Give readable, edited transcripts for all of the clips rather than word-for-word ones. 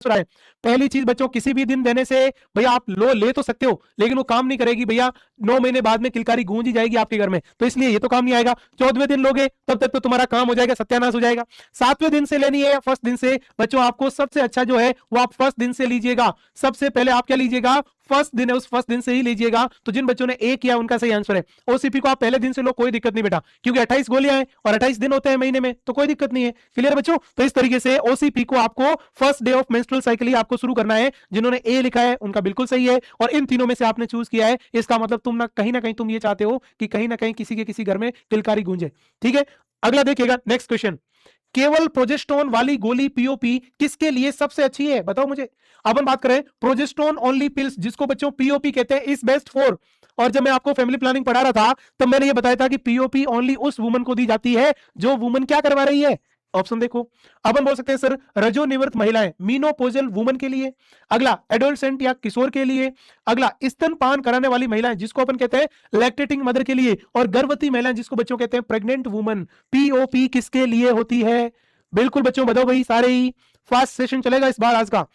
है। पहली चीज बच्चों, किसी भी दिन देने से भैया आप लो ले तो सकते हो, लेकिन वो काम नहीं करेगी भैया। 9 महीने बाद में किलकारी गूंज ही जाएगी आपके घर में, तो इसलिए ये तो काम नहीं आएगा। 14वें दिन लोगे तब तक तो तुम्हारा काम हो जाएगा, सत्यानाश हो जाएगा। 7वें दिन से लेनी है, फर्स्ट दिन से बच्चों आपको सबसे अच्छा जो है वो आप फर्स्ट दिन से लीजिएगा। सबसे पहले आप क्या लीजिएगा, फर्स्ट दिन है, उस फर्स्ट दिन से ही लीजिएगा। तो जिन बच्चों ने ए किया उनका सही आंसर है। ओसीपी को आप पहले दिन से लो, कोई दिक्कत नहीं बेटा, क्योंकि 28 गोलियां हैं और 28 दिन होते हैं महीने में, तो कोई दिक्कत नहीं है। क्लियर बच्चों? तो इस तरीके से ओसीपी को आपको first day of menstrual cycle ही आपको शुरू करना है। जिन्होंने ए लिखा है उनका बिल्कुल सही है, और इन तीनों में से आपने चूज किया है, इसका मतलब तुम ना कहीं तुम ये चाहते हो कि कहीं ना कहीं किसी के किसी घर में किलकारी गूंजे। ठीक है, अगला देखिएगा, नेक्स्ट क्वेश्चन। केवल प्रोजेस्टेरोन वाली गोली पीओपी किसके लिए सबसे अच्छी है, बताओ मुझे। अपन बात करें प्रोजेस्टेरोन ओनली पिल्स, जिसको बच्चों पीओपी कहते हैं, इज बेस्ट फॉर। और जब मैं आपको फैमिली प्लानिंग पढ़ा रहा था तब मैंने ये बताया था कि पीओपी ओनली उस वुमन को दी जाती है जो वुमन क्या करवा रही है। ऑप्शन देखो, अपन बोल सकते हैं सर रजोनिवृत्त महिलाएं, मीनोपोजल वुमन के लिए। अगला एडोलसेंट या किशोर के लिए। अगला स्तनपान कराने वाली महिलाएं, जिसको अपन कहते हैं लैक्टेटिंग मदर के लिए। और गर्भवती महिलाएं, जिसको बच्चों कहते हैं प्रेग्नेंट वुमन। पीओपी किसके लिए होती है? बिल्कुल बच्चों बताओ भाई, सारे ही फास्ट सेशन चलेगा इस बार आज का।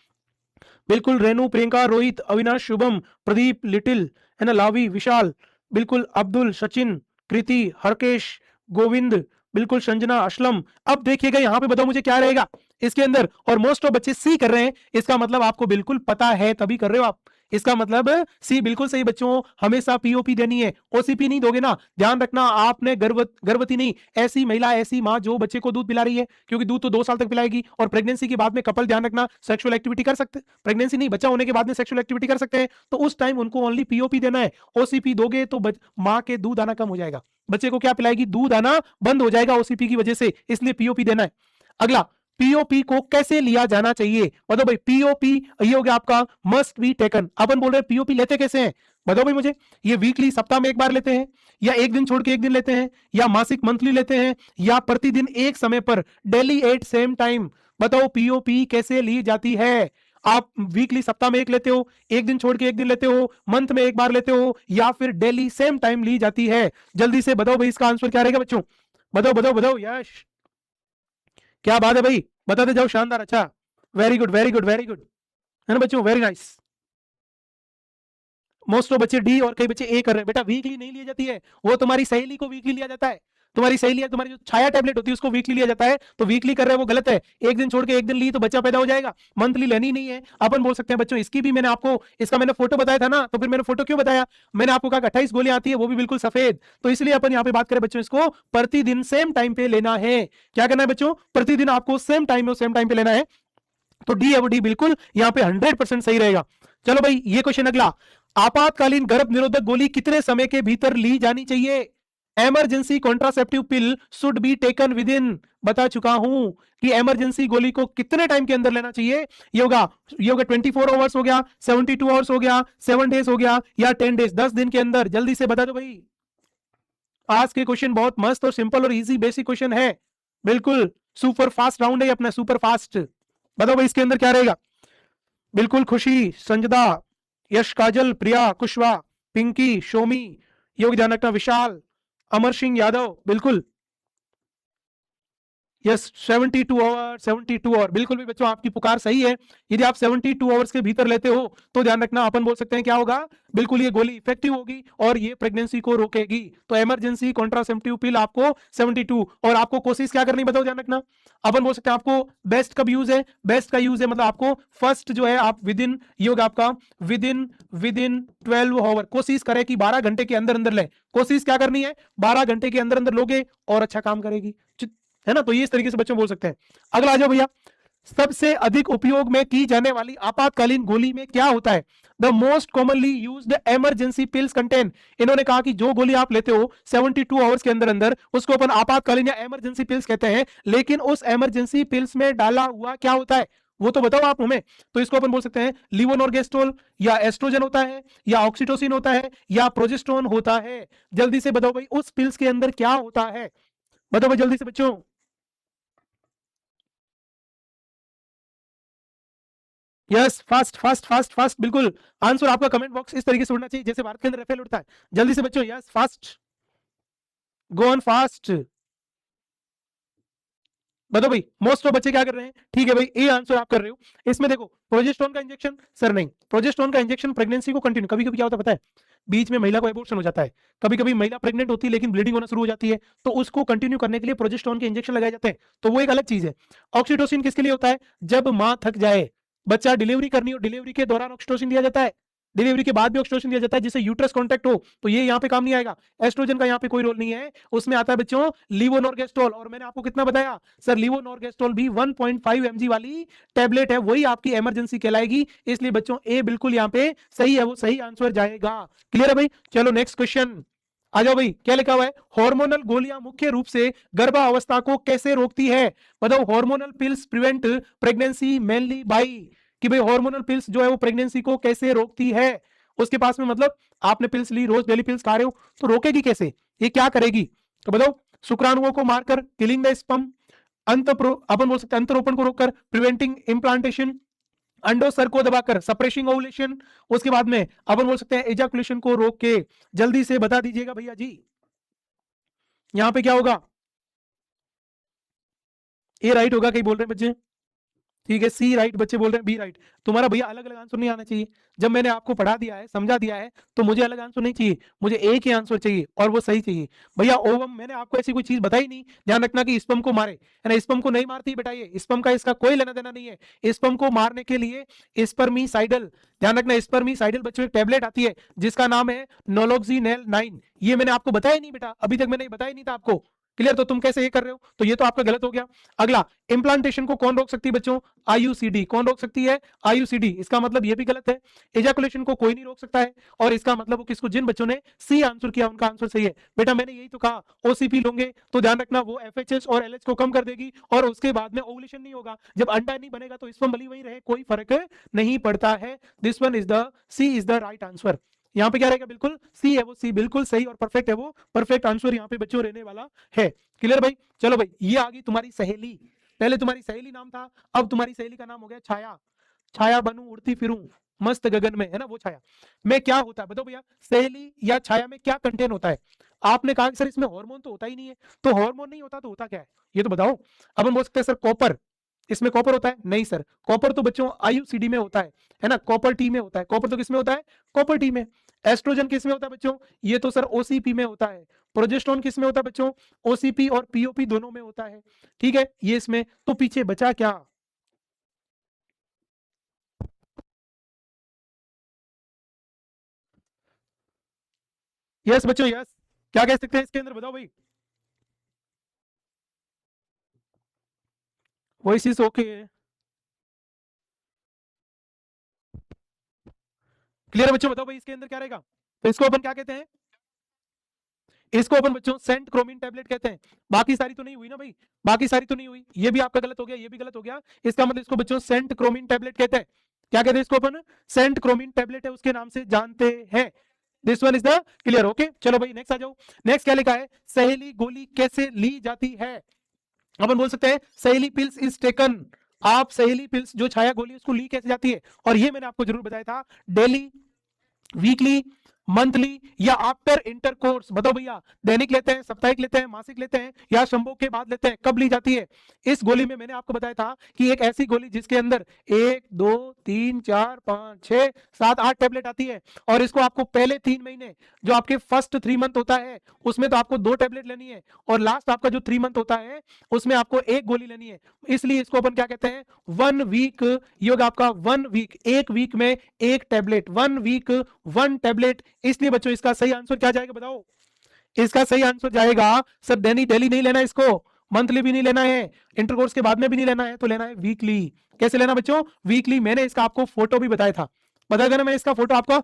बिल्कुल रेनू, प्रियंका, रोहित, अविनाश, शुभम, प्रदीप, लिटिल है ना, लावी, विशाल, बिल्कुल अब्दुल, सचिन, कृति, हरकेश, गोविंद, बिल्कुल संजना, असलम। अब देखिएगा यहाँ पे बताओ मुझे क्या रहेगा इसके अंदर। और मोस्ट ऑफ बच्चे सी कर रहे हैं, इसका मतलब आपको बिल्कुल पता है तभी कर रहे हो आप। इसका मतलब सी बिल्कुल सही बच्चों, हमेशा पीओपी देनी है, ओसीपी नहीं दोगे ना। ध्यान रखना, आपने गर्भवती नहीं, ऐसी महिला, ऐसी मां जो बच्चे को दूध पिला रही है, क्योंकि दूध तो 2 साल तक पिलाएगी। और प्रेगनेंसी के बाद में कपल, ध्यान रखना, सेक्सुअल एक्टिविटी कर सकते, प्रेगनेंसी नहीं, बच्चा होने के बाद में सेक्सुअल एक्टिविटी कर सकते हैं, तो उस टाइम उनको ओनली पीओपी देना है। ओसीपी दोगे तो मां के दूध आना कम हो जाएगा, बच्चे को क्या पिलाएगी, दूध आना बंद हो जाएगा ओसीपी की वजह से, इसलिए पीओपी देना है। अगला, पीओपी को कैसे लिया जाना चाहिए, बताओ भाई। पीओपी ये हो गया आपका मस्ट बी टेकन। अपन बोल रहे हैं पीओपी लेते कैसे हैं, बताओ भाई मुझे। ये वीकली, सप्ताह में एक बार लेते हैं, या एक दिन छोड़ के एक दिन लेते हैं, या मासिक मंथली लेते हैं, या प्रतिदिन एक समय पर डेली एट सेम टाइम। बताओ पीओपी कैसे ली जाती है। आप वीकली, सप्ताह में एक लेते हो, एक दिन छोड़ के एक दिन लेते हो, मंथ में एक बार लेते हो, या फिर डेली सेम टाइम ली जाती है। जल्दी से बताओ भाई, इसका आंसर क्या रहेगा बच्चों, बताओ बताओ बताओ। यश, क्या बात है भाई, बताते जाओ, शानदार, अच्छा, very good very good very good, है ना बच्चों, वेरी नाइस। मोस्ट ऑफ बच्चे डी और कई बच्चे ए कर रहे हैं। बेटा वीकली नहीं ली जाती है, वो तुम्हारी सहेली को वीकली लिया जाता है। तुम्हारी सहेली है, तुम्हारी जो छाया टैबलेट होती है उसको वीकली लिया जाता है, तो वीकली कर रहे हैं वो गलत है। एक दिन छोड़ के एक दिन ली तो बच्चा पैदा हो जाएगा, मंथली लेनी नहीं है। अपन बोल सकते हैं बच्चों, इसकी भी मैंने आपको, इसका मैंने फोटो बताया था ना, तो फिर मैंने फोटो क्यों बताया, मैंने आपको कहा 28 गोलियां आती है, वो भी बिल्कुल सफेद, तो इसलिए अपन यहाँ पे बात करें बच्चों, इसको प्रतिदिन सेम टाइम पे लेना है। क्या करना है बच्चों, प्रतिदिन आपको सेम टाइम पे लेना है। तो डी है वो, डी बिल्कुल यहाँ पे 100% सही रहेगा। चलो भाई, ये क्वेश्चन अगला, आपातकालीन गर्भ निरोधक गोली कितने समय के भीतर ली जानी चाहिए। Emergency contraceptive pill should be taken with in, बता चुका हूं कि इमरजेंसी गोली को कितने टाइम के अंदर लेना चाहिए। ये होगा 24 आवर्स हो गया, 72 आवर्स हो गया, 7 डेज हो गया, या 10 डेज, 10 दिन के अंदर। जल्दी से बता दो भाई। आज के क्वेश्चन बहुत मस्त और सिंपल और इजी बेसिक क्वेश्चन है, बिल्कुल सुपर फास्ट राउंड है अपना, सुपर फास्ट। बताओ भाई इसके अंदर क्या रहेगा। बिल्कुल खुशी, संजदा, यश, काजल, प्रिया, कुशवा, पिंकी, शोमी, योग ध्यान रखना, विशाल, अमर सिंह यादव, बिल्कुल यस 72 आवर, 72 आवर, बिल्कुल भी बच्चों आपकी पुकार सही है। यदि आप 72 आवर्स के भीतर लेते हो तो ध्यान रखना, अपन बोल सकते हैं क्या होगा, बिल्कुल ये गोली इफेक्टिव होगी और ये प्रेगनेंसी को रोकेगी। तो इमरजेंसी कॉन्ट्रासेप्टिव पिल आपको 72, और आपको कोशिश क्या करनी, बताओ ध्यान रखना। अपन बोल सकते हैं आपको बेस्ट कब यूज है, बेस्ट का यूज है मतलब आपको फर्स्ट जो है आप विद इन, ये होगा आपका विद इन 12 आवर, कोशिश करें कि 12 घंटे के अंदर अंदर ले। कोशिश क्या करनी है, 12 घंटे के अंदर अंदर लोगे और अच्छा काम करेगी, है ना। तो ये इस तरीके से बच्चों बोल सकते हैं। अगला आ जाओ भैया, सबसे अधिक उपयोग में की जाने वाली आपातकालीन गोली में क्या होता है। The most commonly used emergency pills contain, इन्होंने कहा कि जो गोली आप लेते हो 72 आवर्स के अंदर अंदर, उसको अपन आपातकालीन या इमरजेंसी पिल्स कहते हैं। लेकिन उस इमरजेंसी पिल्स में डाला हुआ क्या होता है, वो तो बताओ आप हमें। तो इसको अपन बोल सकते हैं लीवोनोर्गेस्ट्रोल, या एस्ट्रोजन होता है, या ऑक्सीटोसिन होता है, या प्रोजेस्टेरोन होता है। जल्दी से बताओ भाई, उस पिल्स के अंदर क्या होता है, बताओ भाई जल्दी से बच्चों। Yes, fast fast fast fast, बिल्कुल आंसर आपका कमेंट बॉक्स इस तरीके से उड़ना चाहिए जैसे भारत के अंदर राफेल उड़ता है। जल्दी से बच्चों, yes fast, go on fast, बताओ भाई, मोस्ट ऑफ बच्चे क्या कर रहे हैं? ठीक है भाई, ए आंसर आप कर रहे हो। इसमें देखो, प्रोजेस्टेरोन का इंजेक्शन, सर नहीं, प्रोजेस्टेरोन का इंजेक्शन प्रेगनेंसी को कंटिन्यू, कभी कभी क्या होता है पता है, बीच में महिला को एबॉर्शन हो जाता है, कभी कभी महिला प्रेग्नेंट होती है लेकिन ब्लीडिंग होना शुरू हो जाती है, तो उसको कंटिन्यू करने के लिए प्रोजेस्टेरोन के इंजेक्शन लगाए जाते हैं, तो वो एक अलग चीज है। ऑक्सीटोसिन किसके लिए होता है? जब माँ थक जाए, बच्चा डिलीवरी करनी हो, डिलीवरी के दौरान ऑक्सीटोसिन दिया जाता है, डिलीवरी के बाद भी ऑक्सीटोसिन दिया जाता है जिससे यूट्रस कांटेक्ट हो, तो ये यहाँ पे काम नहीं आएगा। एस्ट्रोजन का यहाँ पे कोई रोल नहीं है, उसमें आता है बच्चों लीवोनॉर्गेस्ट्रॉल, और मैंने आपको कितना बताया सर, लीवोनॉर्गेस्ट्रॉल भी 1.5 mg वाली टैबलेट है, वही आपकी इमरजेंसी कहलाएगी। इसलिए बच्चों ए बिल्कुल यहाँ पे सही है, वो सही आंसर जाएगा। क्लियर है भाई? चलो नेक्स्ट क्वेश्चन आ जाओ भाई, क्या लिखा हुआ है? हार्मोनल गोलियां मुख्य रूप से गर्भावस्था को कैसे रोकती है? बताओ, hormonal pills prevent pregnancy mainly by, कि भाई हार्मोनल पिल्स जो है वो प्रेगनेंसी को कैसे रोकती है? उसके पास में मतलब आपने पिल्स ली, रोज डेली पिल्स खा रहे हो, तो रोकेगी कैसे? ये क्या करेगी? तो बताओ, शुक्राणुओं को मारकर, किलिंग द स्पर्म, अपन बोल सकते हैं अंतरोपण को रोककर, प्रिवेंटिंग इम्प्लांटेशन, अंडोसर को दबाकर, सप्रेसिंग ओवुलेशन, उसके बाद में अपन बोल सकते हैं एजाकुलेशन को रोक के। जल्दी से बता दीजिएगा भैया जी, यहां पे क्या होगा? ए राइट होगा, कहीं बोल रहे हैं बच्चे? ठीक है, सी राइट बच्चे बोल रहे हैं, बी राइट। तुम्हारा भैया अलग अलग आंसर नहीं आना चाहिए। जब मैंने आपको पढ़ा दिया है, समझा दिया है, तो मुझे अलग आंसर नहीं चाहिए, मुझे एक ही आंसर चाहिए और वो सही चाहिए। भैया ओवम मैंने आपको ऐसी कोई चीज बताई नहीं, ध्यान रखना, कि स्पर्म को मारे, है ना, स्पर्म को नहीं मारती बेटा, ये स्पर्म का इसका कोई लेना देना नहीं है। स्पर्म को मारने के लिए स्पर्मीसाइडल, ध्यान रखना, स्पर्मीसाइडल बच्चों एक टेबलेट आती है जिसका नाम है नोलोक्सिनेल 9, ये मैंने आपको बताया नहीं बेटा, अभी तक मैंने बताया नहीं था आपको। क्लियर? तो तुम कैसे ये कर रहे हो? तो ये तो आपका गलत हो गया। अगला, इम्प्लांटेशन को कौन रोक सकती है बच्चों? आईयूसीडी। कौन रोक सकती है? आईयूसीडी। इसका मतलब ये भी गलत है। एजाकुलेशन को कोई नहीं रोक सकता है, और इसका मतलब वो किसको, जिन बच्चों ने सी आंसर किया उनका आंसर सही है। बेटा मैंने यही तो कहा, ओसीपी लोगे तो ध्यान रखना वो एफएचएस और एलएच को कम कर देगी, और उसके बाद में ओवुलेशन नहीं होगा, जब अंडा नहीं बनेगा तो स्पर्म बली वही रहे, कोई फर्क नहीं पड़ता है। This one is the C is the right answer. यहाँ पे क्या रहेगा? बिल्कुल सी है वो, सी बिल्कुल सही और परफेक्ट है, वो परफेक्ट आंसर यहाँ पे बच्चों रहने वाला है। क्लियर भाई? चलो भाई, ये आ गई तुम्हारी सहेली। पहले तुम्हारी सहेली नाम था, अब तुम्हारी सहेली का नाम हो गया छाया। छाया बनूं उड़ती फिरूं मस्त गगन में, है ना, वो छाया में क्या होता है? बताओ भैया, सहेली या छाया में क्या कंटेन होता है? आपने कहा कि सर इसमें हार्मोन तो होता ही नहीं है, तो हार्मोन नहीं होता तो होता क्या है, ये तो बताओ। अब हम बोल सकते हैं सर कॉपर, इसमें कॉपर होता है? नहीं सर, कॉपर तो बच्चों आईयूसीडी में होता है ना, कॉपर टी में होता है। कॉपर तो किस में होता है? कॉपर टी में। एस्ट्रोजन किस में होता है बच्चों? ये तो सर ओसीपी में होता है। प्रोजेस्टेरोन किस में होता है बच्चों? ओसीपी और पीओपी दोनों में होता है। ठीक है, ये इसमें तो पीछे बचा क्या? यस बच्चों, यस। क्या कह सकते हैं इसके अंदर, बताओ भाई। Voice is okay. क्लियर है बच्चों? बताओ भाई, इसके अंदर क्या रहेगा? तो इसको अपन क्या कहते हैं? इसको अपन बच्चों सेंट क्रोमिन टैबलेट कहते हैं। बाकी सारी तो नहीं हुई ना भाई, बाकी सारी तो नहीं हुई, ये भी आपका गलत हो गया, ये भी गलत हो गया। इसका मतलब इसको बच्चों सेंट क्रोमिन टैबलेट कहते हैं। क्या कहते हैं इसको अपन? सेंट क्रोमिन टैबलेट है, उसके नाम से जानते हैं। This one is the clear. Okay, चलो भाई नेक्स्ट आ जाओ। नेक्स्ट क्या लिखा है? सहेली गोली कैसे ली जाती है? अपन बोल सकते हैं सहेली पिल्स इज टेकन। आप सहेली पिल्स जो छाया गोली उसको ली कैसे जाती है? और ये मैंने आपको जरूर बताया था, डेली, वीकली, मंथली या आफ्टर इंटरकोर्स। बताओ भैया, दैनिक लेते हैं, साप्ताहिक लेते हैं, मासिक लेते हैं, या संभोग के बाद लेते हैं, कब ली जाती है? इस गोली में मैंने आपको बताया था कि एक ऐसी गोली जिसके अंदर 1 2 3 4 5 6 7 8 टैबलेट आती है, और इसको आपको पहले 3 महीने, जो आपके फर्स्ट 3 मंथ होता है उसमें तो आपको 2 टैबलेट लेनी है, और लास्ट आपका जो 3 मंथ होता है उसमें आपको एक गोली लेनी है। इसलिए इसको अपन क्या कहते हैं? 1 वीक। योग आपका 1 वीक, एक वीक में एक टैबलेट, 1 वीक 1 टैबलेट। इसलिए बच्चों इसका सही आंसर क्या जाएगा बताओ? इसका सही आंसर जाएगा सर, डेली डेली नहीं लेना इसको, मंथली भी नहीं लेना है, इंटरकोर्स के बाद में भी नहीं लेना है, तो लेना है वीकली। कैसे लेना बच्चों? वीकली। मैंने इसका आपको फोटो भी बताया था, बताया था ना मैं इसका फोटो आपको।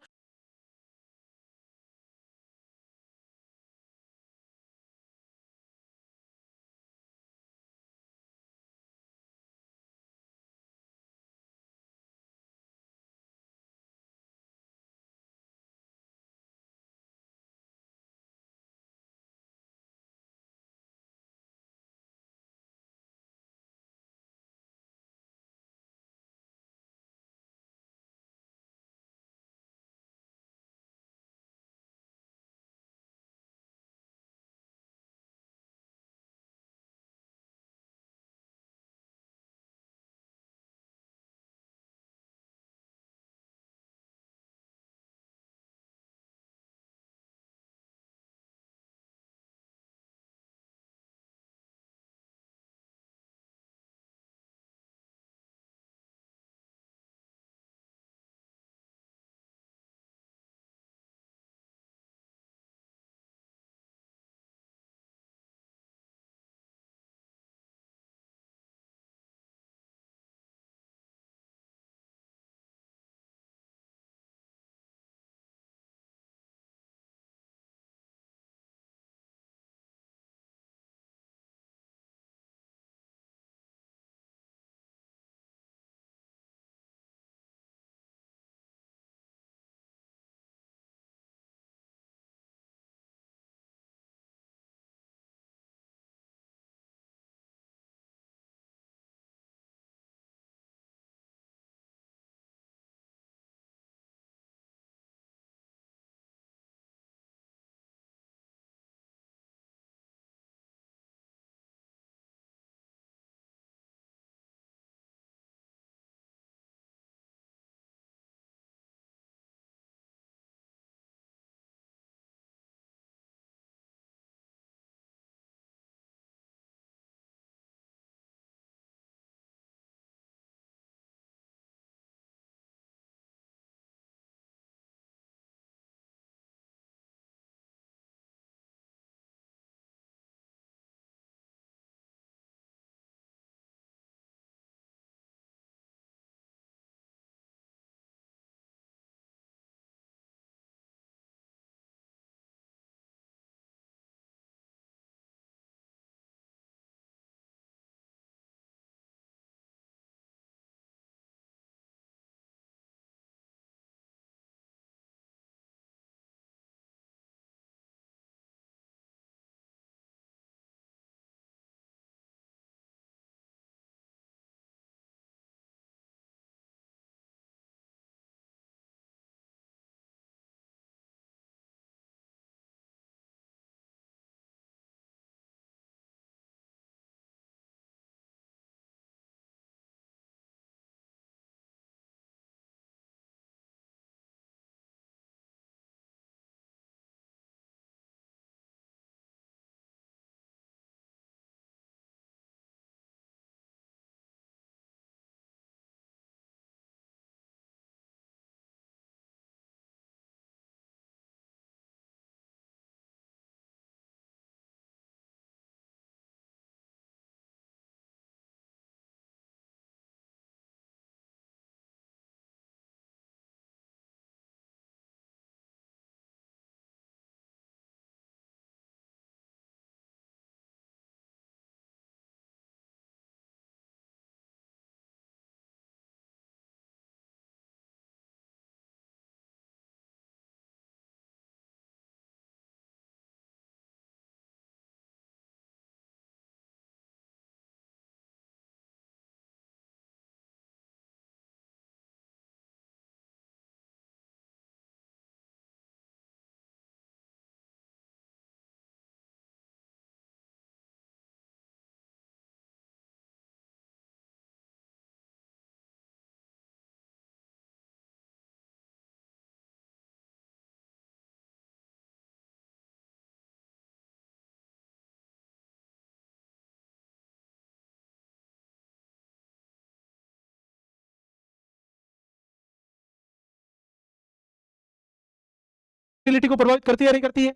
फर्टिलिटी को प्रभावित करती है या नहीं करती है?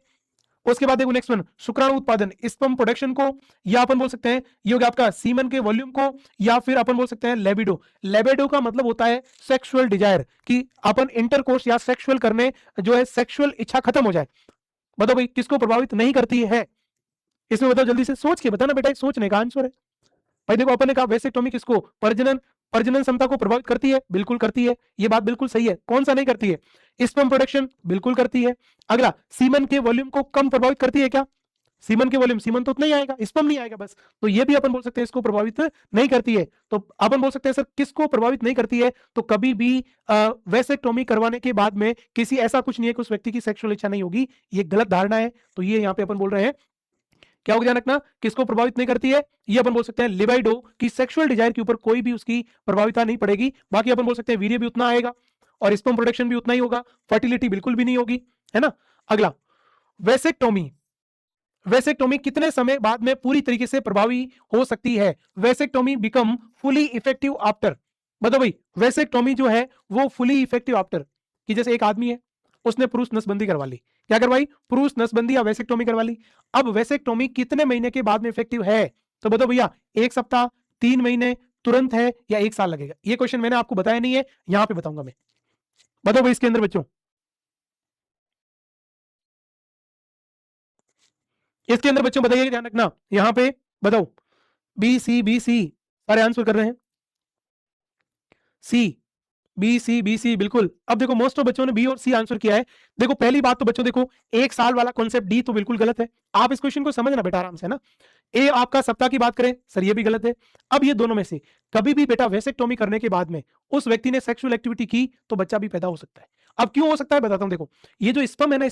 उसके बाद देखो नेक्स्ट वन, शुक्राणु उत्पादन, स्पर्म प्रोडक्शन को, या अपन बोल सकते हैं ये हो गया आपका सीमन के वॉल्यूम को, या फिर अपन बोल सकते हैं लेबिडो। लेबिडो का मतलब होता है सेक्सुअल डिजायर, कि अपन इंटरकोर्स या सेक्सुअल करने जो है सेक्सुअल इच्छा खत्म हो जाए। बताओ भाई किसको प्रभावित नहीं करती है इसमें? बताओ जल्दी से सोच के बताना बेटा, सोचने का आंसर है भाई। देखो अपन ने कहा वेसेक्टोमी किसको, प्रजनन क्षमता को प्रभावित करती है, बिल्कुल करती है, ये बात बिल्कुल सही है। कौन सा नहीं करती है? स्पर्म प्रोडक्शन, बिल्कुल करती है। अगला, सीमन के वॉल्यूम को कम प्रभावित करती है क्या? सीमन के वॉल्यूम, सीमन तो उतना ही आएगा, स्पर्म नहीं आएगा बस, तो ये भी अपन बोल सकते हैं इसको प्रभावित नहीं करती है। तो अपन बोल सकते हैं सर किसको प्रभावित नहीं करती है? तो कभी भी वेसेक्टोमी करवाने के बाद में किसी ऐसा कुछ नहीं है कि उस व्यक्ति की सेक्सुअल इच्छा नहीं होगी, ये गलत धारणा है। तो ये यहाँ पे अपन बोल रहे हैं क्या हो ध्यान रखना, किसको प्रभावित नहीं करती है? ये अपन बोल सकते हैं लिबिडो की सेक्सुअल डिजायर के ऊपर कोई भी उसकी प्रभाविता नहीं पड़ेगी। बाकी अपन बोल सकते हैं वीर्य भी उतना आएगा और स्पर्म प्रोडक्शन भी उतना ही होगा, फर्टिलिटी बिल्कुल भी नहीं होगी, है ना। अगला, वेसेक्टोमी, वेसेक्टोमी कितने समय बाद में पूरी तरीके से प्रभावी हो सकती है? Vasectomy become fully effective after, बताओ भाई वेसेक्टोमी जो है वो फुली इफेक्टिव आफ्टर, कि जैसे एक आदमी है उसने पुरुष नसबंदी करवा ली, क्या करवाई? पुरुष नसबंदी या वेसेक्टोमी करवा ली। अब वेसेक्टोमी कितने महीने के बाद में इफेक्टिव है? तो बताओ भैया, 1 सप्ताह, 3 महीने, तुरंत है, या 1 साल लगेगा? ये क्वेश्चन मैंने आपको बताया नहीं है, यहां पे बताऊंगा मैं। बताओ भाई इसके अंदर बच्चों, इसके अंदर बच्चों बताइए, ध्यान रखना यहां पे बताओ। बी सी सारे आंसर कर रहे हैं, सी बी सी बिल्कुल। अब देखो मोस्ट ऑफ बच्चों ने बी और सी आंसर किया है। देखो पहली बात तो बच्चों देखो, 1 साल वाला कॉन्सेप्ट डी तो बिल्कुल गलत है, आप इस क्वेश्चन को समझना बेटा आराम से ना। ए आपका सप्ताह की बात करें सर, ये भी गलत है। अब ये दोनों में से कभी भी बेटा वेसेक्टोमी करने के बाद में उस व्यक्ति ने सेक्सुअल एक्टिविटी की तो बच्चा भी पैदा हो सकता है। अब क्यों हो सकता है बताता हूं। देखो ये जो स्पर्म है ना,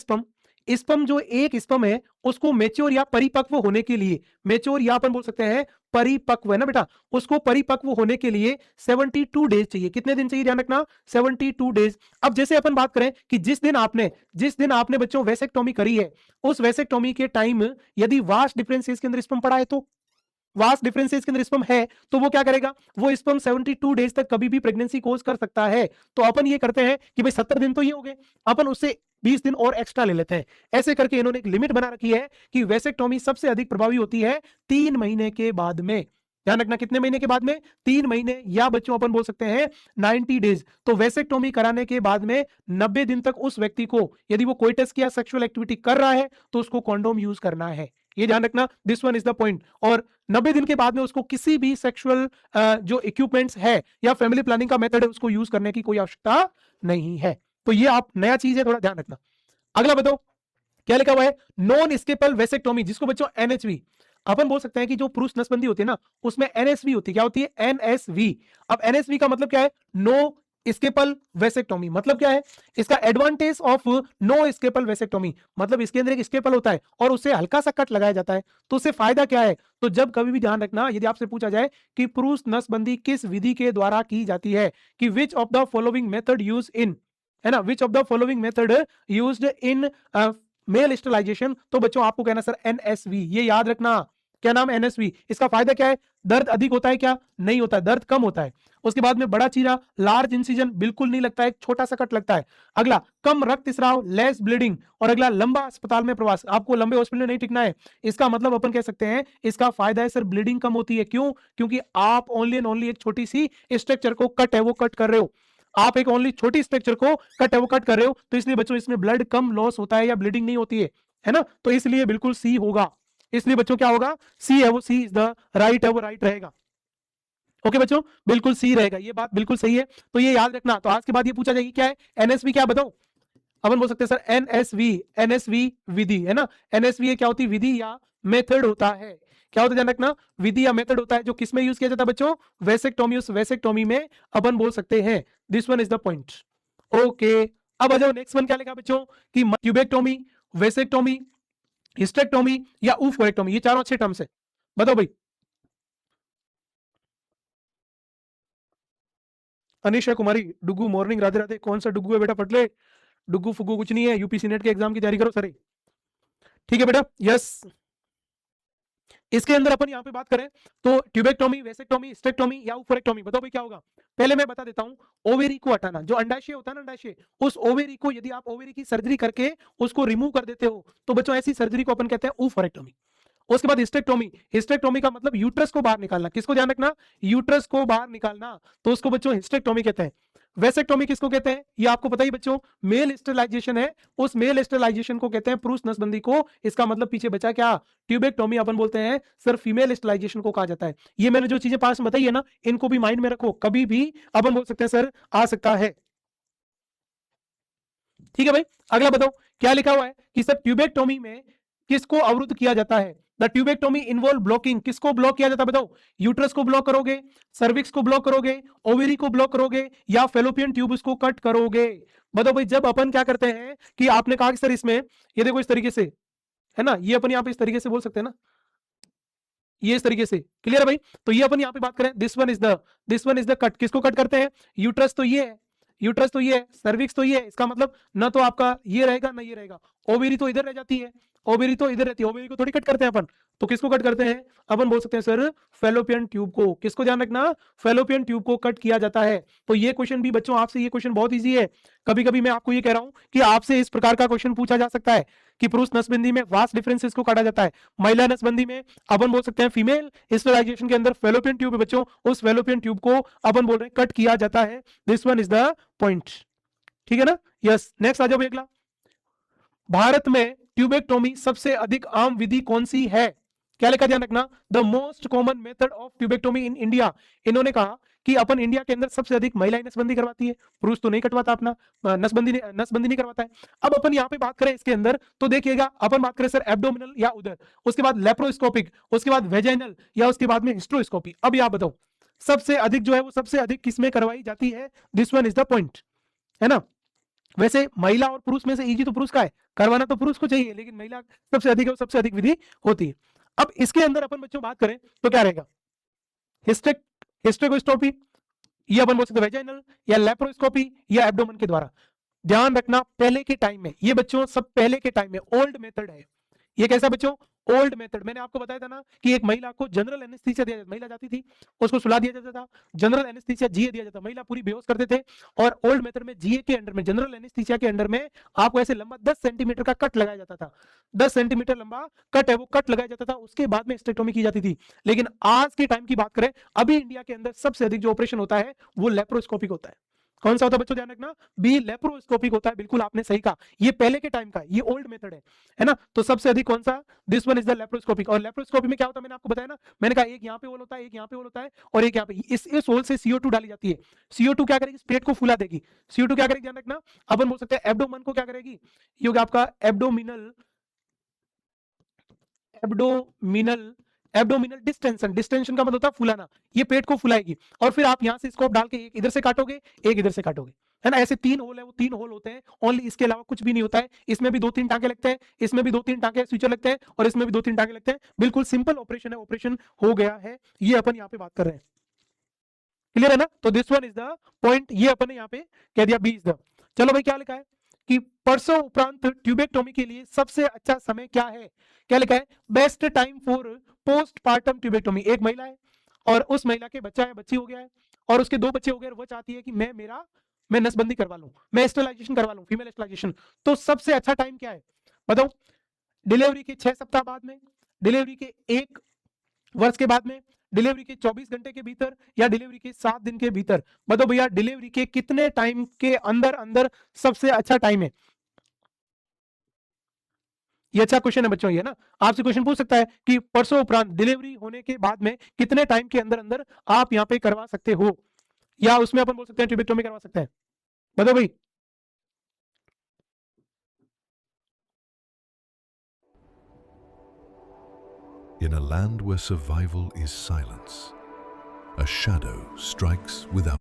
स्पर्म जो एक स्पर्म है उसको मेच्योर या परिपक्व होने के लिए, मेच्योर या अपन बोल सकते हैं परिपक्व, है ना बेटा, उसको परिपक्व होने के लिए 72 डेज चाहिए। कितने दिन चाहिए ध्यान रखना? 72 डेज। अब जैसे अपन बात करें कि जिस दिन आपने बच्चों वेसेक्टोमी करी है, उस वेसेक्टोमी के टाइम यदि वास्ट डिफरेंसेस के अंदर स्पर्म पड़ा है, तो वास्ट डिफरेंसेस के अंदर स्पर्म है तो वो क्या करेगा? वो स्पर्म 72 डेज तक कभी भी प्रेगनेंसी कोज कर सकता है। तो अपन ये करते हैं कि भाई 70 दिन तो ये हो गए, अपन उससे 20 दिन और एक्स्ट्रा ले लेते हैं। ऐसे करके इन्होंने एक लिमिट बना रखी है कि वेसेक्टोमी सबसे अधिक प्रभावी होती है 3 महीने के बाद में। ध्यान रखना कितने महीने के बाद में? 3 महीने, या बच्चों अपन बोल सकते हैं 90 डेज। तो वेसेक्टोमी कराने के बाद में 90 दिन तक उस व्यक्ति को यदि वो कोइटस की सेक्सुअल एक्टिविटी कर रहा है तो उसको कॉन्डोम यूज करना है, ये ध्यान रखना, this one is the point. और 90 दिन के बाद में उसको किसी भी सेक्सुअल जो इक्विपमेंट्स है या फैमिली प्लानिंग का मेथड है उसको यूज करने की कोई आवश्यकता नहीं है। तो ये आप नया चीज है, थोड़ा ध्यान रखना। अगला बताओ क्या लिखा हुआ है? नॉन स्केपल वेसेक्टोमी, जिसको बच्चों एनएचवी अपन बोल सकते हैं कि जो पुरुष नसबंदी होती है ना उसमें एनएसवी होती है। क्या होती है? एनएसवी। अब एनएसवी का मतलब क्या है? No scalpel vasectomy. मतलब क्या है इसका? Advantage of no scalpel vasectomy, मतलब इसके अंदर एक स्केपल होता है और उससे हल्का सा कट लगाया जाता है, तो उससे फायदा क्या है? तो जब कभी भी ध्यान रखना, यदि आपसे पूछा जाए कि पुरुष नसबंदी किस विधि के द्वारा की जाती है, कि which of the following method use in, है ना, which of the following method used in male sterilization, तो बच्चों आपको कहना सर एनएसवी, ये याद रखना। क्या नाम? एनएसवी। इसका फायदा क्या है? दर्द अधिक होता है क्या? नहीं होता है, दर्द कम होता है। उसके बाद में बड़ा चीरा, लार्ज इंसिजन बिल्कुल नहीं लगता है, एक छोटा सा कट लगता है। अगला, कम रक्तस्राव, लेस ब्लीडिंग। और अगला, लंबा अस्पताल में प्रवास, आपको लंबे हॉस्पिटल में नहीं टिकना है। इसका मतलब अपन कह सकते हैं इसका फायदा है सर ब्लीडिंग कम होती है। क्यों? क्योंकि आप ओनली एंड ओनली एक छोटी सी स्ट्रक्चर को कट है वो कट कर रहे हो, आप एक ओनली छोटी स्ट्रक्चर को कट है वो कट कर रहे हो, तो इसलिए बच्चों इसमें ब्लड कम लॉस होता है या ब्लीडिंग नहीं होती है ना। तो इसलिए बिल्कुल सी होगा। इसलिए बच्चों क्या होगा? सी है वो, सी इज द राइट है वो, राइट रहेगा। ओके बच्चों, बिल्कुल सी रहेगा, ये बात बिल्कुल सही है। तो ये याद रखना। तो आज के बाद ये पूछा जाएगी क्या है? एनएसवी क्या बताओ? अपन बोल सकते हैं सर एनएसवी विधि, है ना। एनएसवी क्या होती है? विधि या मेथड होता है। क्या होता है ध्यान रखना? विधि या मेथड होता है जो किसमें यूज किया जाता है बच्चों? वेसेक्टोमी। उस वेसेक्टोमी में अपन बोल सकते हैं, this one is the point. Okay, अब आ जाओ नेक्स्ट वन क्या लिखा बच्चों कि ट्यूबेक्टोमी, वेसेक्टोमी, हिस्टेक्टोमी या ऊफोरेक्टोमी, ये चारों अच्छे टर्म्स है। बताओ भाई। अनिशा कुमारी, डुगू मॉर्निंग, राधे राधे। कौन सा डुगू है बेटा? पटले डुगू फुगू कुछ नहीं है, यूपीसी नेट के एग्जाम की तैयारी करो सर। ठीक है बेटा, यस इसके अंदर अपन यहाँ पे बात करें तो ट्यूबेक्टोमी, वेसेक्टोमी, हिस्टेक्टोमी या ओफोरेक्टोमी, बताओ भाई क्या होगा। पहले मैं बता देता हूं, ओवेरी को हटाना, जो अंडाशय होता है ना, अंडाशय, उस ओवेरी को यदि आप ओवेरी की सर्जरी करके उसको रिमूव कर देते हो तो बच्चों ऐसी सर्जरी को अपन कहते हैं ओफोरेक्टोमी। उसके बाद हिस्टेक्टोमी, हिस्टेक्टोमी का मतलब यूट्रस को बाहर निकालना, किसको ध्यान रखना, यूट्रस को बाहर निकालना, तो उसको बच्चों हिस्टेक्टोमी कहते हैं। वेसेक्टोमी किसको कहते हैं, ये आपको पता ही बच्चों, मेल स्टेरिलाइजेशन है, उस मेल स्टेरिलाइजेशन को कहते हैं पुरुष नसबंदी को। इसका मतलब पीछे बचा क्या, ट्यूबेक्टोमी अपन बोलते हैं सर, फीमेल स्टेरिलाइजेशन को कहा जाता है। ये मैंने जो चीजें पास में बताई है ना, इनको भी माइंड में रखो, कभी भी अपन बोल सकते हैं सर आ सकता है। ठीक है भाई, अगला बताओ क्या लिखा हुआ है कि सर ट्यूबेक्टोमी में किसको अवरुद्ध किया जाता है। द ट्यूबेक्टोमी इन्वॉल्व ब्लॉकिंग, किसको ब्लॉक किया जाता है बताओ, यूट्रस को ब्लॉक करोगे, सर्विक्स को ब्लॉक करोगे, ओवेरी को ब्लॉक करोगे, या फेलोपियन ट्यूब्स को कट करोगे। बताओ भाई, जब अपन क्या करते हैं कि आपने कहा कि सर इसमें ये देखो इस तरीके से है ना, ये अपन यहाँ पे इस तरीके से बोल सकते हैं ना, ये इस तरीके से, क्लियर है भाई। तो ये अपन यहाँ पे बात करें, this one is the cut, किसको कट करते हैं, यूट्रस तो ये है, यूट्रस तो ये है, सर्विक्स तो ये है, इसका मतलब ना तो आपका ये रहेगा ना ये रहेगा, ओवेरी तो इधर रह जाती है, ओवेरी तो इधर रहती है, ओवेरी को थोड़ी कट करते हैं अपन, तो किसको कट करते हैं, अपन बोल सकते हैं सर फेलोपियन ट्यूब को। किसको ध्यान रखना, फेलोपियन ट्यूब को कट किया जाता है। तो ये क्वेश्चन भी बच्चों आपसे, ये क्वेश्चन बहुत ईजी है, कभी कभी मैं आपको ये कह रहा हूं कि आपसे इस प्रकार का क्वेश्चन पूछा जा सकता है कि पुरुष नसबंदी में वास्ट डिफरेंसेस को काटा जाता है, महिला नसबंदी में अपन बोल सकते हैं फीमेल स्टेरिलाइजेशन के अंदर फेलोपियन ट्यूब है बच्चों, उस फेलोपियन ट्यूब को अपन बोल रहे हैं कट किया जाता है। This one is the point, ठीक है ना। यस, नेक्स्ट आ जाओ अगला। भारत में ट्यूबेक्टोमी सबसे अधिक आम विधि कौन सी है, क्या लिखा ध्यान रखना, the most common method of tubectomy in India. इन्होंने कहा कि अपन इंडिया के अंदर सबसे अधिक महिलाएं नसबंदी करवाती है, पुरुष तो नहीं कटवाता अपना, नसबंदी नहीं करवाता है। अब अपन यहाँ पे बात करें इसके अंदर तो देखिएगा, अपन बात करें सर एब्डोमिनल या उदर, उसके बाद लेप्रोस्कोपिक, उसके बाद वेजाइनल, या उसके बाद में हिस्ट्रोस्कोपी। अब आप बताओ सबसे अधिक जो है वो सबसे अधिक किसमें करवाई जाती है, this one is the point, है ना। वैसे महिला और पुरुष में से इजी तो पुरुष का है, करवाना तो पुरुष को चाहिए, लेकिन महिला सबसे अधिक है, सबसे अधिक विधि होती है। अब इसके अंदर अपन बच्चों बात करें तो क्या रहेगा, हिस्टेकोस्कोपी, ये अपन बोल सकते हैं वेजाइनल, या लेप्रोस्कोपी, या एब्डोमेन के द्वारा। ध्यान रखना पहले के टाइम में, ये बच्चों सब पहले के टाइम में ओल्ड मेथड है। ये कैसा बच्चों, ओल्ड मेथड। मैंने आपको बताया था ना कि एक महिला को जनरल एनेस्थीसिया दिया जाता, महिला जाती थी उसको सुला दिया जाता था, जनरल एनेस्थीसिया जीए दिया जाता, महिला पूरी बेहोश करते थे, और ओल्ड मेथड में जीए के अंडर में, जनरल एनेस्थीसिया के अंडर में आपको ऐसे लंबा 10 सेंटीमीटर का कट लगाया जाता था, 10 सेंटीमीटर लंबा कट है वो कट लगाया जाता था, उसके बाद में हिस्टेक्टोमी की जाती थी। लेकिन आज के टाइम की बात करें, अभी इंडिया के अंदर सबसे अधिक जो ऑपरेशन होता है वो लेप्रोस्कोपिक होता है। कौन सा होता है बच्चों, ध्यान रखना, बी लेप्रोस्कोपिक होता है, बिल्कुल आपने सही कहा, ये पहले के टाइम का, ये ओल्ड मेथड है ना। तो सबसे अधिक कौन सा, this one is the laparoscopic. और लेप्रोस्कोपी में क्या होता है, मैंने आपको बताया ना, मैंने कहा एक यहाँ पे होल होता है, एक यहाँ पे होल होता है, और एक यहाँ पे, इस होल से CO2 डाली जाती है। CO2 क्या करेगी, पेट को फुला देगी। CO2 क्या करेगी, ध्यान रखना, अपन बोल सकते हैं एब्डोमन को क्या करेगी, ये होगा आपका abdominal, abdominal, abdominal distension, distension का मतलब होता है फुलाना, ये पेट को फुलाएगी। और फिर आप यहां से स्कोप डाल के एक इधर से काटोगे, एक इधर से काटोगे, है ना। ऐसे 3 होल है, वो 3 होल होते हैं ओनली, इसके अलावा कुछ भी नहीं होता है। इसमें भी 2-3 टांके लगते हैं, इसमें भी 2-3 टांके स्विचर लगते हैं, और इसमें भी 2-3 टांके लगते हैं। बिल्कुल सिंपल ऑपरेशन है, ऑपरेशन हो गया है, ये अपन यहाँ पे बात कर रहे हैं, क्लियर है ना। तो this one is the point, ये अपन ने यहाँ पे कह दिया, बी इज द। चलो भाई क्या लिखा है कि परसों उपरांत ट्यूबेक्टोमी के लिए सबसे अच्छा समय क्या है, क्या लिखा है, best time for postpartum tubectomy. एक महिला है और उस महिला के बच्चा है, बच्ची हो गया है, और उसके 2 बच्चे हो गए, वो चाहती है कि मैं नसबंदी करवा लूं, मैं स्टेरिलाइजेशन करवा लूं, फीमेल स्टेरिलाइजेशन। तो सबसे अच्छा टाइम क्या है बताओ, डिलीवरी के 6 सप्ताह बाद में, डिलीवरी के 1 वर्ष के बाद में, डिलीवरी के 24 घंटे के भीतर, या डिलीवरी के 7 दिन के भीतर। बताओ भैया डिलीवरी के कितने टाइम के अंदर अंदर सबसे अच्छा टाइम है। ये अच्छा क्वेश्चन है बच्चों, ये ना आपसे क्वेश्चन पूछ सकता है कि परसों उपरांत डिलीवरी होने के बाद में कितने टाइम के अंदर अंदर आप यहाँ पे करवा सकते हो, या उसमें अपन बोल सकते हैं ट्यूबेक्टोमी करवा सकते हैं। बताओ भाई। In a land where survival is silence, a shadow strikes without.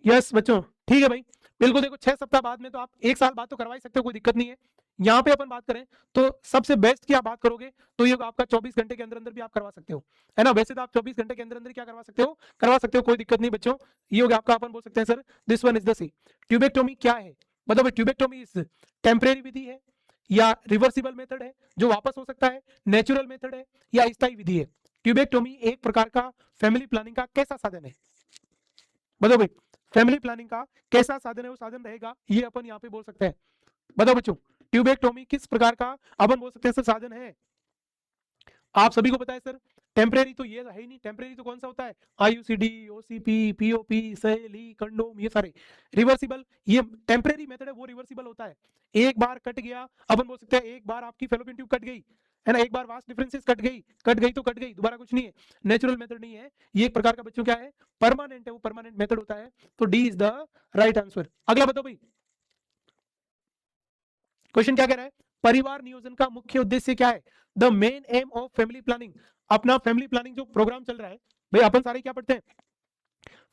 Yes बच्चों, ठीक है भाई, बिल्कुल। देखो 6 सप्ताह बाद में तो आप 1 साल बाद तो करवा ही सकते हो, कोई दिक्कत नहीं है। यहाँ पे अपन बात करें तो सबसे बेस्ट की आप बात करोगे तो ये आपका 24 घंटे के अंदर अंदर भी आप करवा सकते हो, है ना। वैसे तो आप 24 घंटे के अंदर अंदर क्या करवा सकते हो, कोई दिक्कत नहीं बच्चों। ये हो गया आपका, अपन बोल सकते हैं sir this one is the C. Tubectomy क्या है, बताओ भाई ट्यूबेक्टोमी इस टेम्परेरी विधि है या रिवर्सिबल मेथड है जो वापस हो सकता है, नेचुरल मेथड है या स्थायी विधि है? ट्यूबेक्टोमी एक प्रकार का फैमिली प्लानिंग का कैसा साधन है? बताओ भाई फैमिली प्लानिंग का कैसा साधन है, वो साधन रहेगा, ये अपन यहाँ पे बोल सकते हैं। बताओ बच्चों ट्यूबेक्टोमी किस प्रकार का अपन बोल सकते हैं सर साधन है? आप सभी को पता है सर, टेम्परेरी तो ये है ही नहीं, टेम्परेरी तो कौन सा होता है? आईयूसीडी, ओसीपी, पीओपी, सहेली, कंडोम, ये सारे। रिवर्सिबल, ये टेम्परेरी मेथड है, वो रिवर्सिबल होता है। एक बार कट गया, अपन बोल सकते हैं एक बार आपकी फेलोपियन ट्यूब कट गई है ना, एक बार वास्ट डिफरेंसेस कट गई तो कट गई, दोबारा कुछ नहीं है। नेचुरल मेथड नहीं है ये, एक प्रकार का बच्चों क्या है, परमानेंट है, वो परमानेंट मेथड होता है। तो D is the right answer. अगला बताओ भाई, क्वेश्चन क्या कह रहा है? परिवार नियोजन का मुख्य उद्देश्य क्या है? The main aim of family planning. अपना फैमिली प्लानिंग जो प्रोग्राम चल रहा है भाई, अपन सारे क्या पढ़ते हैं?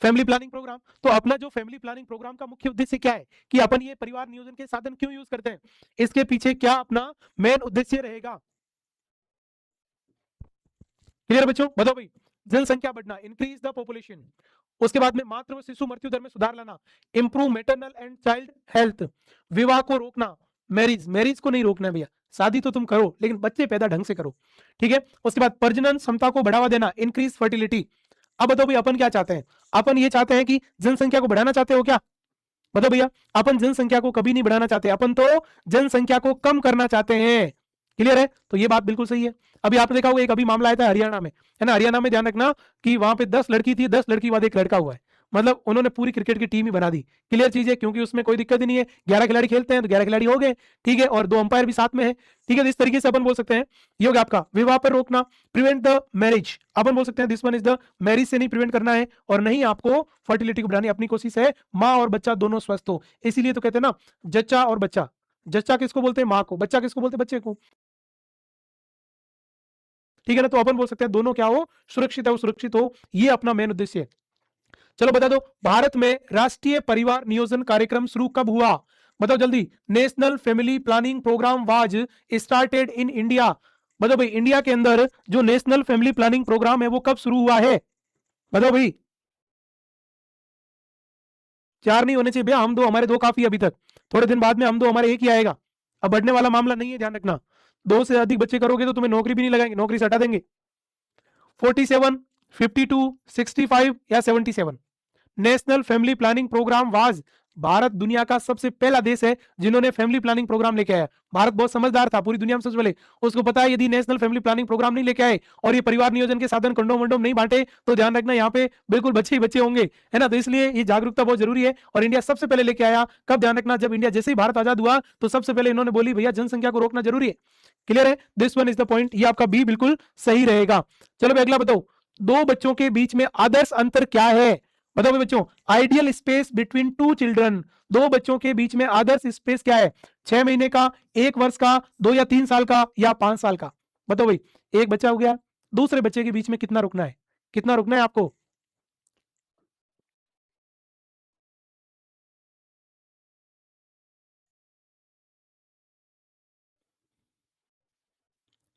Family planning programme. तो अपना जो फैमिली प्लानिंग प्रोग्राम का मुख्य उद्देश्य क्या है कि अपन ये परिवार नियोजन के साधन क्यों यूज करते हैं, इसके पीछे क्या अपना मेन उद्देश्य रहेगा? क्लियर बच्चों? बताओ भाई, जनसंख्या बढ़ना, इंक्रीज द पॉपुलेशन, उसके बाद में मातृ व शिशु मृत्यु दर में सुधार लाना, improve maternal and child health, विवाह को रोकना, मैरिज को नहीं रोकना है भैया, शादी तो तुम करो लेकिन बच्चे पैदा ढंग से करो, ठीक है। उसके बाद प्रजनन क्षमता को बढ़ावा देना, इंक्रीज फर्टिलिटी। अब बताओ भाई अपन क्या चाहते हैं? अपन ये चाहते हैं कि जनसंख्या को बढ़ाना चाहते हो क्या? बताओ भैया, अपन जनसंख्या को कभी नहीं बढ़ाना चाहते, अपन तो जनसंख्या को कम करना चाहते हैं। क्लियर है? तो ये बात बिल्कुल सही है। अभी आपने देखा होगा एक अभी मामला आया था हरियाणा में, है ना, हरियाणा में ध्यान रखना कि वहां पे 10 लड़की थी, 10 लड़की के बाद एक लड़का हुआ है, मतलब उन्होंने पूरी क्रिकेट की टीम ही बना दी। क्लियर चीज है, क्योंकि उसमें कोई दिक्कत ही नहीं है, 11 खिलाड़ी खेलते हैं तो 11 खिलाड़ी हो गए, ठीक है, और 2 अंपायर भी साथ में है, ठीक है। तो इस तरीके से अपन बोल सकते हैं ये हो गया आपका विवाह पर रोकना, प्रिवेंट द मैरिज, अपन बोल सकते हैं this one is the marriage से नहीं प्रिवेंट करना है, और नहीं आपको फर्टिलिटी को बढ़ानी, अपनी कोशिश है माँ और बच्चा दोनों स्वस्थ हो। इसीलिए तो कहते हैं ना जच्चा और बच्चा, जच्चा किसको बोलते हैं? माँ को, बच्चा किसको बोलते हैं? बच्चे को, ठीक है ना। तो अपन बोल सकते हैं दोनों क्या हो, सुरक्षित है, सुरक्षित हो, ये अपना मेन उद्देश्य है। चलो बता दो, भारत में राष्ट्रीय परिवार नियोजन कार्यक्रम शुरू कब हुआ? बताओ जल्दी। National family planning programme was started in India. बताओ भाई, इंडिया के अंदर जो नेशनल फैमिली प्लानिंग प्रोग्राम है वो कब शुरू हुआ है? बताओ भाई। 4 नहीं होने चाहिए भैया, हम दो, हमारे 2 काफी अभी तक, थोड़े दिन बाद में हम 2 हमारे 1 ही आएगा। अब बढ़ने वाला मामला नहीं है, ध्यान रखना। 2 से अधिक बच्चे करोगे तो तुम्हें नौकरी भी नहीं लगाएंगे, नौकरी से हटा देंगे। 47, 52, 65 या 77? National family planning programme was, भारत दुनिया का सबसे पहला देश है जिन्होंने फैमिली प्लानिंग प्रोग्राम लेके आया। भारत बहुत समझदार था, पूरी दुनिया में सबसे पहले, उसको पता है यदि नेशनल फैमिली प्लानिंग प्रोग्राम नहीं लेके आए और ये परिवार नियोजन के साधन कंडोम वंडोम नहीं बांटे तो ध्यान रखना यहाँ पे बिल्कुल बच्चे ही बच्चे होंगे, है ना। तो इसलिए ये जागरूकता बहुत जरूरी है, और इंडिया सबसे पहले लेके आया कब? ध्यान रखना, जब इंडिया जैसे ही भारत आजाद हुआ तो सबसे पहले इन्होंने बोली भैया जनसंख्या को रोकना जरूरी है। क्लियर है? This one is the point, ये आपका बी बिल्कुल सही रहेगा। चलो भाई अगला बताओ, 2 बच्चों के बीच में आदर्श अंतर क्या है? बताओ भाई बच्चों, आइडियल स्पेस बिटवीन 2 चिल्ड्रन, 2 बच्चों के बीच में आदर्श स्पेस क्या है? 6 महीने का, 1 वर्ष का, 2 या 3 साल का, या 5 साल का? बताओ भाई, एक बच्चा हो गया, दूसरे बच्चे के बीच में कितना रुकना है? कितना रुकना है आपको?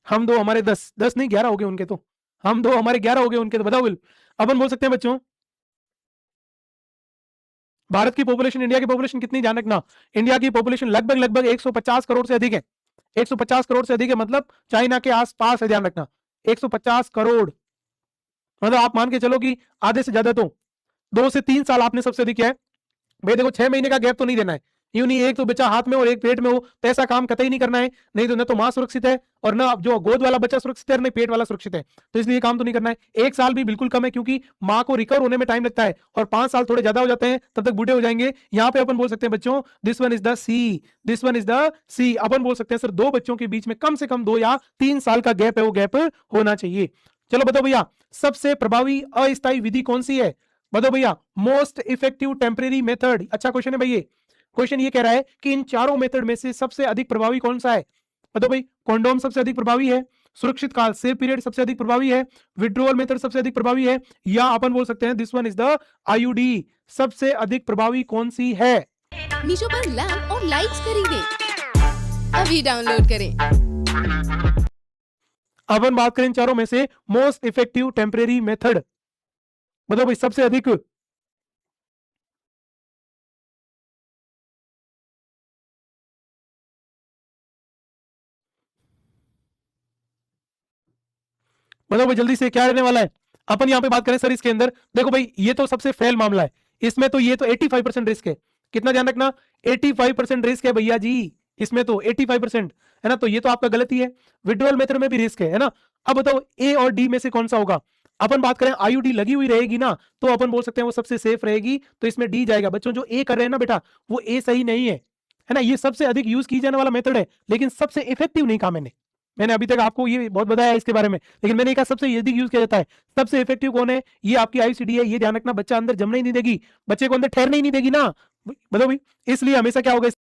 हम 2 हमारे 10, 10 नहीं 11 हो गए उनके तो, हम 2 हमारे 11 हो गए उनके तो। बताओ बिल, अपन बोल सकते हैं बच्चों, भारत की पॉपुलेशन इंडिया की पॉपुलेशन कितनी, ध्यान रखना, इंडिया की पॉपुलेशन लगभग लगभग 150 करोड़ से अधिक है। 150 करोड़ से अधिक है, मतलब चाइना के आसपास है, ध्यान रखना, 150 करोड़, मतलब आप मान के चलो कि आधे से ज्यादा। तो 2 से 3 साल आपने सबसे अधिक किया है भाई। देखो 6 महीने का गैप तो नहीं देना है, यूं नहीं एक तो बच्चा हाथ में और एक पेट में हो तो ऐसा काम कतई नहीं करना है, नहीं तो न तो मां सुरक्षित है और ना जो गोद वाला बच्चा सुरक्षित है और नहीं पेट वाला सुरक्षित है, तो इसलिए काम तो नहीं करना है। 1 साल भी बिल्कुल कम है, क्योंकि मां को रिकवर होने में टाइम लगता है, और 5 साल थोड़े ज्यादा हो जाते हैं, तब तक बूढ़े हो जाएंगे। यहाँ पे अपन बोल सकते हैं बच्चों, this one is the C, this one is the C. अपन बोल सकते हैं सर 2 बच्चों के बीच में कम से कम 2 या 3 साल का गैप है, वो गैप होना चाहिए। चलो बताओ भैया, सबसे प्रभावी अस्थायी विधि कौन सी है? बताओ भैया, मोस्ट इफेक्टिव टेम्परेरी मेथड। अच्छा क्वेश्चन है भैया, क्वेश्चन ये कह रहा है कि इन चारों मेथड में से सबसे अधिक प्रभावी कौन सा है? बताओ भाई, कॉन्डोम सबसे अधिक प्रभावी है, सुरक्षित काल सेव पीरियड सबसे अधिक प्रभावी है, विड्रोवल मेथड सबसे अधिक प्रभावी है, या अपन बोल सकते हैं this one is the IUD. सबसे अधिक प्रभावी कौन सी है? मीशो पर लैंप और लाइट्स खरीदें, अभी डाउनलोड करें। अपन बात करें इन चारों में से मोस्ट इफेक्टिव टेम्परेरी मेथड, बताओ भाई सबसे अधिक बताओ भाई जल्दी से क्या रहने वाला है। अपन यहाँ पे बात करें सर इसके अंदर, देखो भाई ये तो सबसे फेल मामला है, इसमें तो ये तो 85% रिस्क है। कितना ध्यान रखना, 85% रिस्क है भैया जी, इसमें तो 85% है ना, तो ये तो आपका गलती है। विड्रॉल मेथड में भी रिस्क है ना। अब बताओ ए और डी में से कौन सा होगा। अपन बात करें आईयूडी लगी हुई रहेगी ना, तो अपन बोल सकते हैं वो सबसे सेफ रहेगी, तो इसमें डी जाएगा। बच्चों जो ए कर रहे हैं ना बेटा, वो ए सही नहीं है ना, ये सबसे अधिक यूज की जाने वाला मेथड है, लेकिन सबसे इफेक्टिव नहीं कहा मैंने अभी तक आपको ये बहुत बताया इसके बारे में, लेकिन मैंने कहा सबसे अधिक यूज किया जाता है। सबसे इफेक्टिव कौन है, ये आपकी आईसीडी है, ये ध्यान रखना, बच्चा अंदर जमने ही नहीं देगी, बच्चे को अंदर ठहरने ही नहीं देगी ना, बताओ भाई। इसलिए हमेशा क्या होगा,